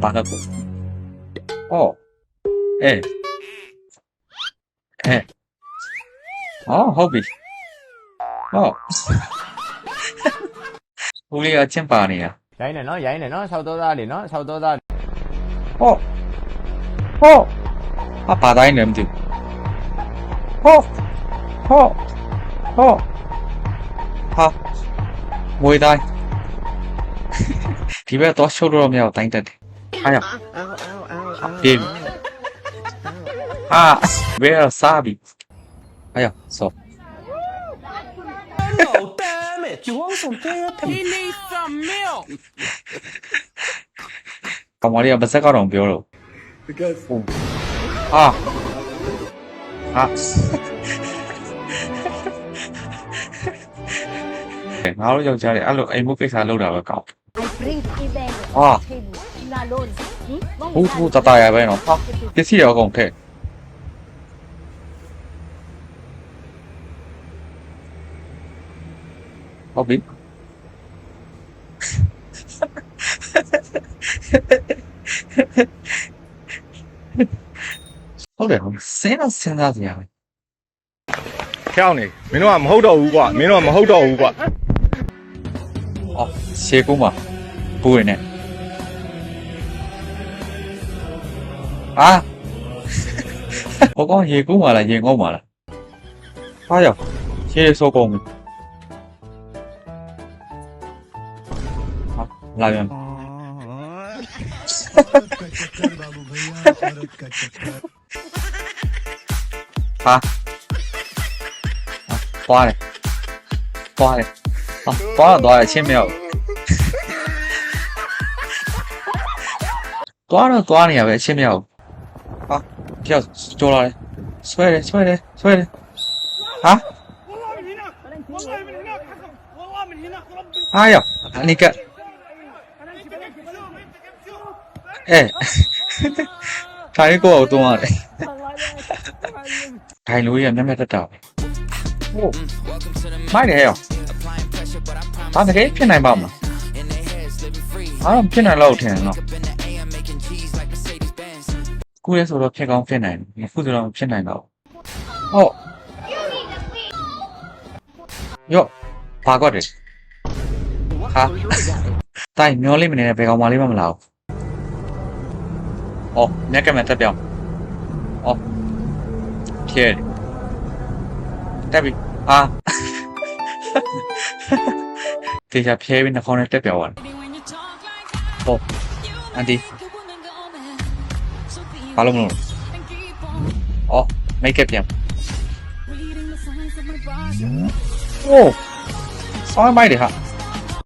ဘာလို့အော်အေးအော်ဟုတ်ပြီဦးလေးအချင်းပါနေရရိုင်းနေနော်ဆောက်တော့သားလေနော်ဆောက်တော့သားဟောဘာတိုင်းလဲမသိဟောဟာမွေတိုင်းဒီဘက်တော့ရှုပ်တော့မရအောင်တိုင်းတက်တယ်အားရပြေးဘယ်စားပြီအားရဆောNo, damn it! You want some therapy? He needs some milk. ကောင်မလေးကပါစက်ကတော့ပြောတော့ Because ငါတို့ယောက်ျားတွေအဲ့လိုအိမ်မှုကိစ္စလုပ်တာပဲကောင်း I bring even table in alone. ဘူးတတရပဲနော်ပစ္စည်းရောကုန်ထည့်ဟုတ်ပြီဟုတ်တယ်စဉ်းစားစရာပဲ跳你，没弄俺们后头五挂，没弄俺们后头五挂。哦，斜弓嘛，不会呢。啊！我讲斜弓嘛啦，斜弓嘛啦。哎呀，斜手弓。好，来源。啊！花嘞，多少钱没有？多少年呗，钱没有？啊，票做了嘞，出来嘞！啊！哎呀，你个，哎，看你给我多少嘞？太累了，没得到。မိုက်တယ်ရောဒါတကယ်ဖြစ်နိုင်ပါမလားအားတော့ဖြစ်နိုင်လို့ထင်တယ်နော်ကိုရဲဆိုတော့ဖြစ်ကောင်းဖြစ်နိုင်တယ်ခုဆိုတော့ဖြစ်နိုင်တော့ဟုတ်ရောဘာကွက်တယ်ဟာတိုင်းမျောလေးမနေနဲ့ဘယ်ကောင်မလေးမလာဘူးအော်မြက်ကမှတက်ပြောင်းအော်ဖြစ်တက်ပြီဟာတေချာဖြဲပြီးနှာခေါင်းနဲ့တက်ပြောင်းသွားတယ်ဟုတ်အန်တီဘာလို့မလို့အော်မိတ်ကပ်ပြန်အိုးဆောင်းမိုက်တယ်ဟာ